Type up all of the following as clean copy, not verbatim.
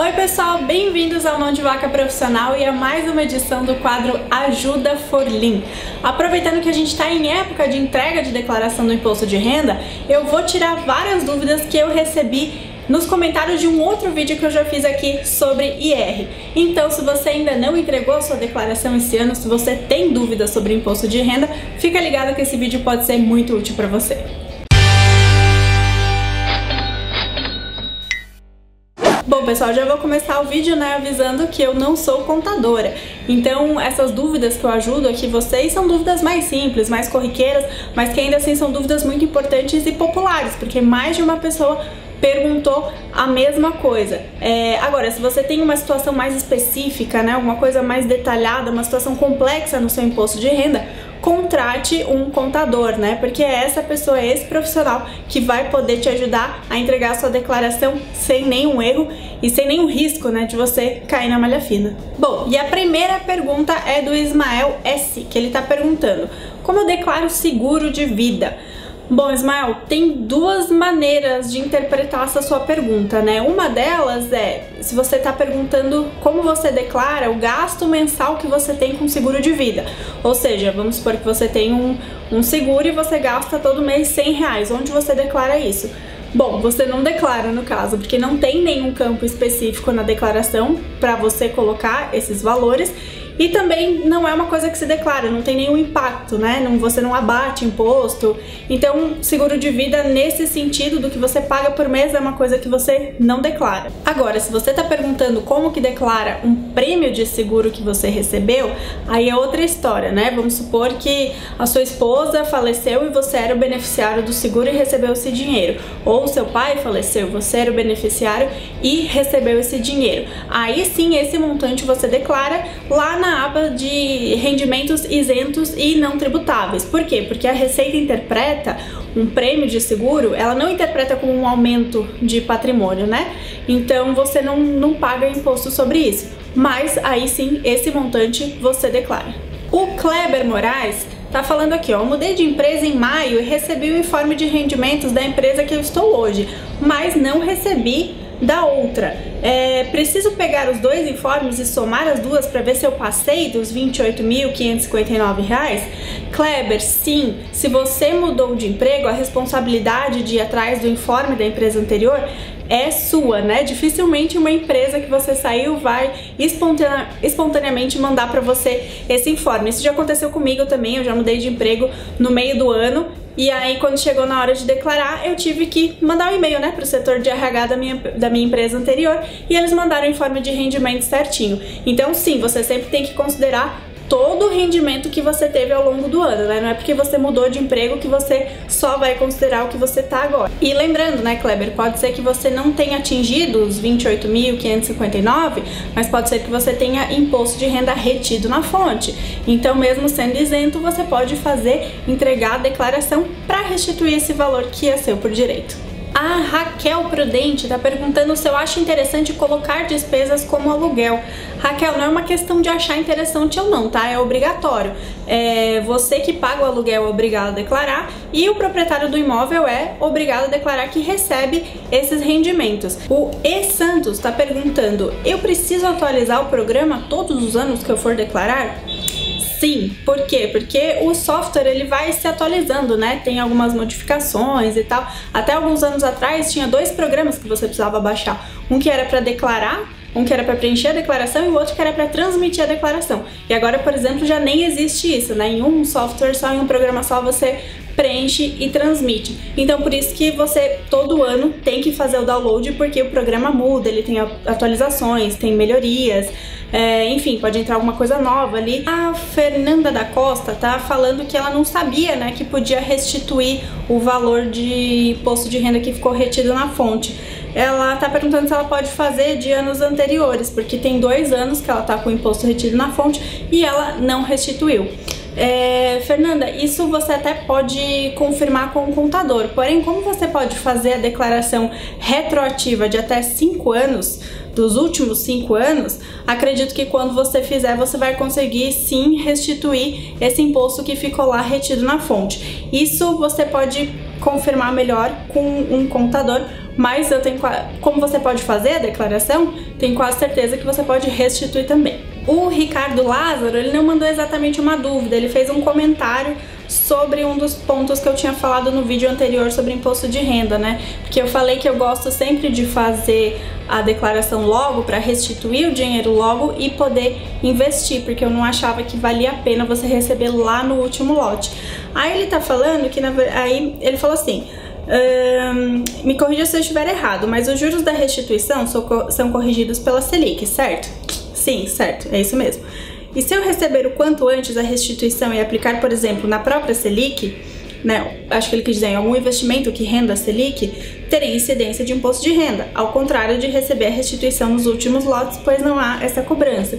Oi pessoal, bem-vindos ao Mão de Vaca Profissional e a mais uma edição do quadro Ajuda Forlim. Aproveitando que a gente está em época de entrega de declaração do imposto de renda, eu vou tirar várias dúvidas que eu recebi nos comentários de um outro vídeo que eu já fiz aqui sobre IR. Então, se você ainda não entregou a sua declaração esse ano, se você tem dúvidas sobre imposto de renda, fica ligado que esse vídeo pode ser muito útil para você. Bom pessoal, já vou começar o vídeo avisando que eu não sou contadora. Então essas dúvidas que eu ajudo aqui vocês são dúvidas mais simples, mais corriqueiras, mas que ainda assim são dúvidas muito importantes e populares, porque mais de uma pessoa perguntou a mesma coisa. Agora, se você tem uma situação mais específica, alguma coisa mais detalhada, uma situação complexa no seu imposto de renda, contrate um contador, porque é essa pessoa, é esse profissional que vai poder te ajudar a entregar a sua declaração sem nenhum erro e sem nenhum risco, de você cair na malha fina. Bom, e a primeira pergunta é do Ismael S, que ele tá perguntando: como eu declaro seguro de vida? Bom, Ismael, tem duas maneiras de interpretar essa sua pergunta, Uma delas é se você está perguntando como você declara o gasto mensal que você tem com seguro de vida. Ou seja, vamos supor que você tem um seguro e você gasta todo mês R$100. Onde você declara isso? Bom, você não declara no caso, porque não tem nenhum campo específico na declaração para você colocar esses valores. E também não é uma coisa que se declara, não tem nenhum impacto, Você não abate imposto. Então, seguro de vida, nesse sentido do que você paga por mês, é uma coisa que você não declara. Agora, se você está perguntando como que declara um prêmio de seguro que você recebeu, aí é outra história, Vamos supor que a sua esposa faleceu e você era o beneficiário do seguro e recebeu esse dinheiro. Ou seu pai faleceu, você era o beneficiário e recebeu esse dinheiro. Aí sim, esse montante você declara lá na aba de rendimentos isentos e não tributáveis. Por quê? Porque a Receita interpreta um prêmio de seguro, ela não interpreta como um aumento de patrimônio, Então você não paga imposto sobre isso. Mas aí sim, esse montante você declara. O Kleber Moraes tá falando aqui, eu mudei de empresa em maio e recebi o informe de rendimentos da empresa que eu estou hoje, mas não recebi da outra. Preciso pegar os dois informes e somar as duas para ver se eu passei dos R$ 28.559? Kleber, sim, se você mudou de emprego, a responsabilidade de ir atrás do informe da empresa anterior é sua, Dificilmente uma empresa que você saiu vai espontaneamente mandar para você esse informe. Isso já aconteceu comigo também, eu já mudei de emprego no meio do ano. E aí, quando chegou na hora de declarar, eu tive que mandar um e-mail, para o setor de RH da minha empresa anterior, e eles mandaram o informe de rendimento certinho. Então, sim, você sempre tem que considerar todo o rendimento que você teve ao longo do ano, Não é porque você mudou de emprego que você só vai considerar o que você tá agora. E lembrando, Kleber, pode ser que você não tenha atingido os 28.559, mas pode ser que você tenha imposto de renda retido na fonte. Então, mesmo sendo isento, você pode entregar a declaração para restituir esse valor que é seu por direito. A Raquel Prudente está perguntando se eu acho interessante colocar despesas como aluguel. Raquel, não é uma questão de achar interessante ou não, É obrigatório. Você que paga o aluguel é obrigado a declarar e o proprietário do imóvel é obrigado a declarar que recebe esses rendimentos. O E Santos está perguntando, eu preciso atualizar o programa todos os anos que eu for declarar? Sim, por quê? Porque o software ele vai se atualizando, Tem algumas modificações e tal. Até alguns anos atrás tinha dois programas que você precisava baixar. Um que era para declarar, um que era para preencher a declaração e o outro que era para transmitir a declaração. E agora, por exemplo, já nem existe isso, Em um software só, em um programa só, você preenche e transmite. Então, por isso que você todo ano tem que fazer o download, porque o programa muda, ele tem atualizações, tem melhorias, enfim, pode entrar alguma coisa nova ali. A Fernanda da Costa tá falando que ela não sabia, que podia restituir o valor de imposto de renda que ficou retido na fonte. Ela tá perguntando se ela pode fazer de anos anteriores, porque tem 2 anos que ela tá com o imposto retido na fonte e ela não restituiu. Fernanda, isso você até pode confirmar com o contador, porém, como você pode fazer a declaração retroativa de até 5 anos, dos últimos 5 anos, acredito que quando você fizer, você vai conseguir sim restituir esse imposto que ficou lá retido na fonte. Isso você pode confirmar melhor com um contador mas como você pode fazer a declaração, tenho quase certeza que você pode restituir também. O Ricardo Lázaro, ele não mandou exatamente uma dúvida, ele fez um comentário sobre um dos pontos que eu tinha falado no vídeo anterior sobre imposto de renda, né? Porque eu falei que eu gosto sempre de fazer a declaração logo para restituir o dinheiro logo e poder investir, porque eu não achava que valia a pena você receber lá no último lote. Aí ele tá falando que, aí ele falou assim, me corrija se eu estiver errado, mas os juros da restituição são corrigidos pela Selic, certo? Sim, certo, é isso mesmo. E se eu receber o quanto antes a restituição e aplicar, por exemplo, na própria Selic, né, acho que ele quis dizer em algum investimento que renda a Selic, terei incidência de imposto de renda, ao contrário de receber a restituição nos últimos lotes, pois não há essa cobrança.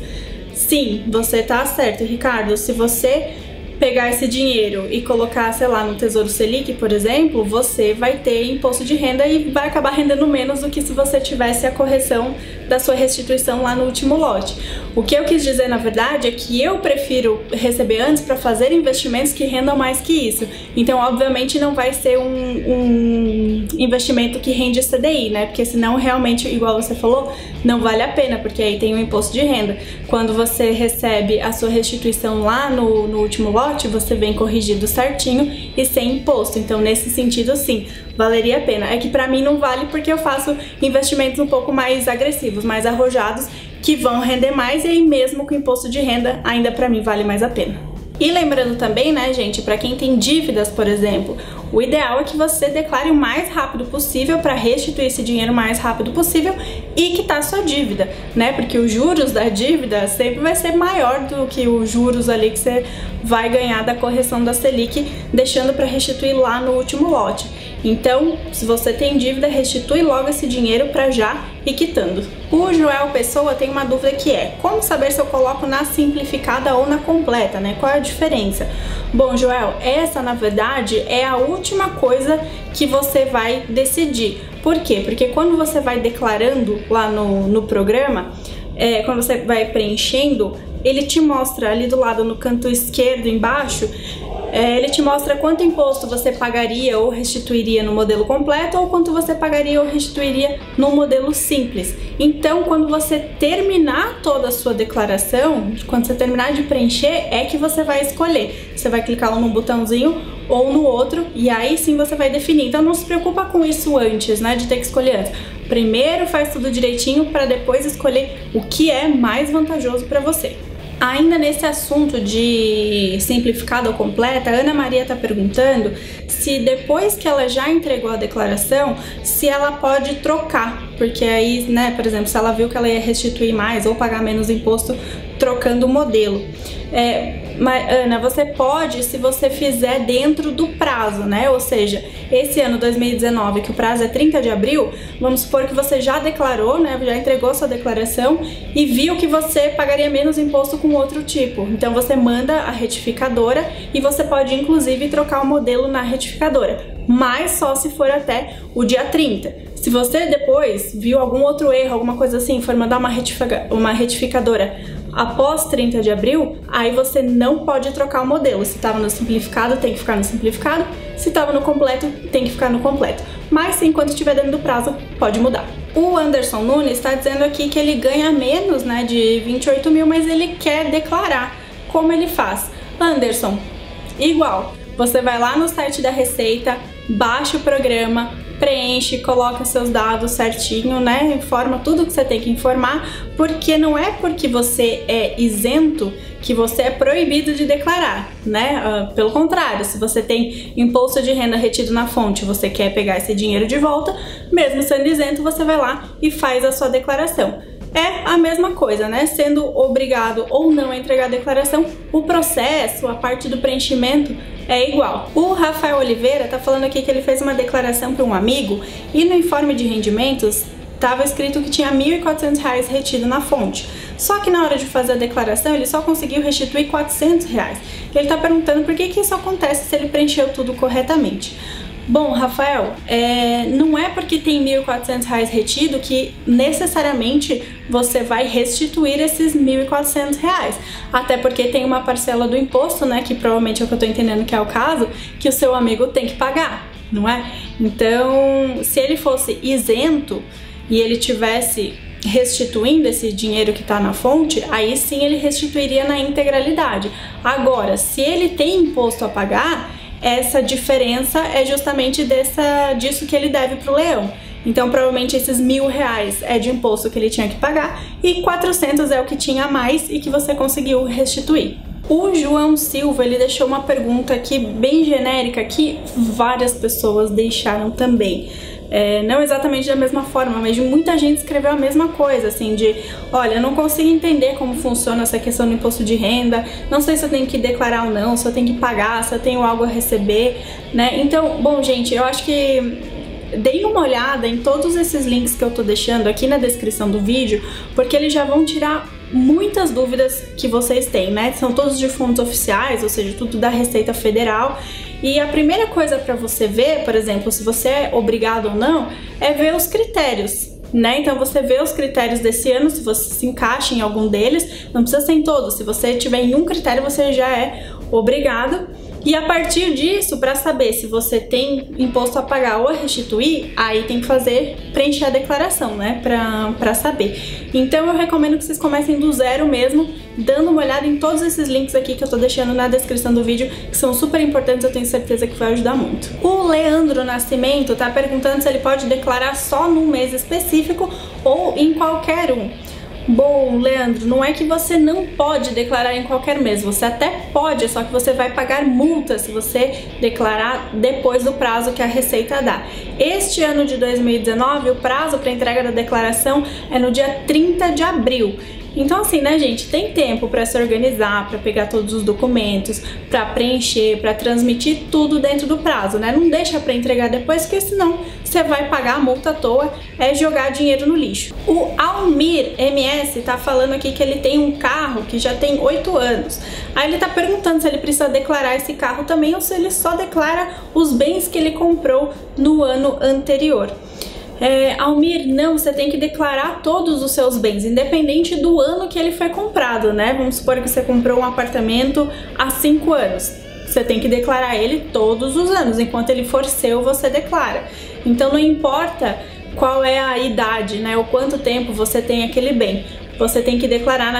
Sim, você tá certo, Ricardo. Se você pegar esse dinheiro e colocar, sei lá, no Tesouro Selic, por exemplo, você vai ter imposto de renda e vai acabar rendendo menos do que se você tivesse a correção da sua restituição lá no último lote. O que eu quis dizer, na verdade, é que eu prefiro receber antes para fazer investimentos que rendam mais que isso. Então, obviamente, não vai ser um investimento que rende CDI, né? Porque senão, realmente, igual você falou, não vale a pena, porque aí tem o imposto de renda. Quando você recebe a sua restituição lá no último lote, você vem corrigido certinho e sem imposto. Então, nesse sentido, sim, valeria a pena. É que pra mim não vale porque eu faço investimentos um pouco mais agressivos, mais arrojados, que vão render mais, e aí mesmo com imposto de renda, ainda pra mim vale mais a pena. E lembrando também, né, gente, pra quem tem dívidas, por exemplo, o ideal é que você declare o mais rápido possível para restituir esse dinheiro o mais rápido possível e quitar a sua dívida, né? Porque os juros da dívida sempre vai ser maior do que os juros ali que você vai ganhar da correção da Selic, deixando para restituir lá no último lote. Então, se você tem dívida, restitui logo esse dinheiro para já ir quitando. O Joel Pessoa tem uma dúvida que é: como saber se eu coloco na simplificada ou na completa, né? Qual é a diferença? Bom, Joel, essa na verdade é a última coisa que você vai decidir. Por quê? Porque quando você vai declarando lá no programa, quando você vai preenchendo, ele te mostra ali do lado no canto esquerdo embaixo, ele te mostra quanto imposto você pagaria ou restituiria no modelo completo ou quanto você pagaria ou restituiria no modelo simples. Então, quando você terminar toda a sua declaração, quando você terminar de preencher, é que você vai escolher. Você vai clicar num botãozinho ou no outro e aí sim você vai definir. Então não se preocupa com isso antes, né, de ter que escolher antes. Primeiro faz tudo direitinho para depois escolher o que é mais vantajoso para você. Ainda nesse assunto de simplificada ou completa, a Ana Maria está perguntando se depois que ela já entregou a declaração, se ela pode trocar, porque aí, né, por exemplo, se ela viu que ela ia restituir mais ou pagar menos imposto trocando o modelo. Mas, Ana, você pode se você fizer dentro do prazo, né? Ou seja, esse ano 2019, que o prazo é 30 de abril, vamos supor que você já declarou, né? Já entregou sua declaração e viu que você pagaria menos imposto com outro tipo. Então você manda a retificadora e você pode inclusive trocar o modelo na retificadora, mas só se for até o dia 30. Se você depois viu algum outro erro, alguma coisa assim, for mandar uma retificadora após 30 de abril, aí você não pode trocar o modelo. Se estava no simplificado, tem que ficar no simplificado. Se estava no completo, tem que ficar no completo. Mas enquanto estiver dentro do prazo, pode mudar. O Anderson Nunes está dizendo aqui que ele ganha menos, né, de 28 mil, mas ele quer declarar. Como ele faz? Anderson, igual. Você vai lá no site da Receita, baixa o programa, preenche, coloca seus dados certinho, né? Informa tudo que você tem que informar, porque não é porque você é isento que você é proibido de declarar, né? Pelo contrário, se você tem imposto de renda retido na fonte, você quer pegar esse dinheiro de volta, mesmo sendo isento, você vai lá e faz a sua declaração. É a mesma coisa, né? Sendo obrigado ou não a entregar a declaração, o processo, a parte do preenchimento é igual. O Rafael Oliveira tá falando aqui que ele fez uma declaração para um amigo e no informe de rendimentos estava escrito que tinha R$ 1.400 retido na fonte. Só que na hora de fazer a declaração ele só conseguiu restituir R$ 400. Ele tá perguntando por que isso acontece se ele preencheu tudo corretamente. Bom, Rafael, não é porque tem R$ 1.400 retido que necessariamente você vai restituir esses R$ 1.400. Até porque tem uma parcela do imposto, né, que provavelmente é o que eu tô entendendo que é o caso, que o seu amigo tem que pagar. não é? Então, se ele fosse isento e ele tivesse restituindo esse dinheiro que está na fonte, aí sim ele restituiria na integralidade. Agora, se ele tem imposto a pagar, essa diferença é justamente disso que ele deve para o leão. Então, provavelmente esses R$1.000 é de imposto que ele tinha que pagar e 400 é o que tinha a mais e que você conseguiu restituir. O João Silva, ele deixou uma pergunta aqui bem genérica que várias pessoas deixaram também. Não exatamente da mesma forma, mas muita gente escreveu a mesma coisa, assim, de olha, eu não consigo entender como funciona essa questão do imposto de renda, não sei se eu tenho que declarar ou não, se eu tenho que pagar, se eu tenho algo a receber, né? Então, bom, gente, eu acho que deem uma olhada em todos esses links que eu tô deixando aqui na descrição do vídeo, porque eles já vão tirar muitas dúvidas que vocês têm, né? São todos de fontes oficiais, ou seja, tudo da Receita Federal. E a primeira coisa para você ver, por exemplo, se você é obrigado ou não, é ver os critérios, né? Então você vê os critérios desse ano, se você se encaixa em algum deles, não precisa ser em todos, se você tiver em um critério você já é obrigado. E a partir disso, para saber se você tem imposto a pagar ou a restituir, aí tem que preencher a declaração, né, para saber. Então eu recomendo que vocês comecem do zero mesmo, dando uma olhada em todos esses links aqui que eu tô deixando na descrição do vídeo, que são super importantes, eu tenho certeza que vai ajudar muito. O Leandro Nascimento tá perguntando se ele pode declarar só num mês específico ou em qualquer um. Bom, Leandro, não é que você não pode declarar em qualquer mês, você até pode, só que você vai pagar multa se você declarar depois do prazo que a Receita dá. Este ano de 2019, o prazo para entrega da declaração é no dia 30 de abril. Então assim, né, gente, tem tempo para se organizar, para pegar todos os documentos, para preencher, para transmitir tudo dentro do prazo, né? Não deixa para entregar depois, porque senão você vai pagar a multa à toa, é jogar dinheiro no lixo. O Almir MS tá falando aqui que ele tem um carro que já tem 8 anos. Aí ele tá perguntando se ele precisa declarar esse carro também ou se ele só declara os bens que ele comprou no ano anterior. Almir, não, você tem que declarar todos os seus bens, independente do ano que ele foi comprado, né? Vamos supor que você comprou um apartamento há 5 anos. Você tem que declarar ele todos os anos, enquanto ele for seu, você declara. Então não importa qual é a idade, né? Ou quanto tempo você tem aquele bem. Você tem que declarar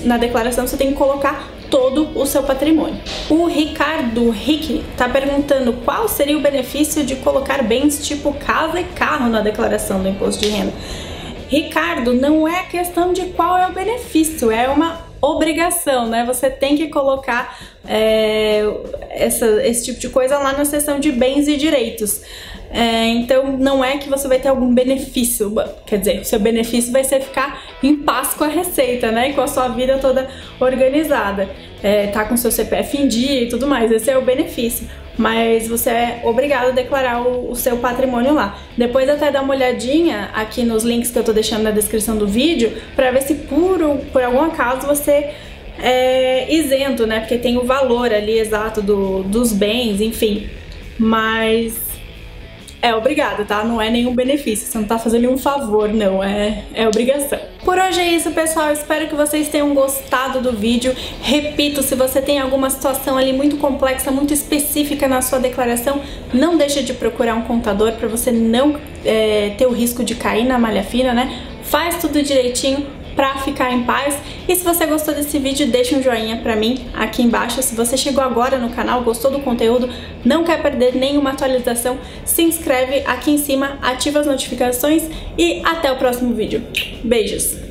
na declaração, você tem que colocar todo o seu patrimônio. O Ricardo Rick tá perguntando qual seria o benefício de colocar bens tipo casa e carro na declaração do imposto de renda. Ricardo, não é questão de qual é o benefício, é uma obrigação, né? Você tem que colocar esse tipo de coisa lá na seção de bens e direitos. Então não é que você vai ter algum benefício, quer dizer, o seu benefício vai ser ficar em paz com a Receita, né, e com a sua vida toda organizada, tá com seu CPF em dia e tudo mais, esse é o benefício, mas você é obrigado a declarar o seu patrimônio lá. Depois até dá uma olhadinha aqui nos links que eu tô deixando na descrição do vídeo, pra ver se por algum acaso você é isento, né, porque tem o valor ali exato dos bens, enfim, mas é obrigado, tá? Não é nenhum benefício, você não tá fazendo nenhum favor, não, é obrigação. Por hoje é isso, pessoal, espero que vocês tenham gostado do vídeo. Repito, se você tem alguma situação ali muito complexa, muito específica na sua declaração, não deixe de procurar um contador para você não ter o risco de cair na malha fina, né? Faz tudo direitinho pra ficar em paz. E se você gostou desse vídeo, deixa um joinha pra mim aqui embaixo. Se você chegou agora no canal, gostou do conteúdo, não quer perder nenhuma atualização, se inscreve aqui em cima, ativa as notificações e até o próximo vídeo. Beijos!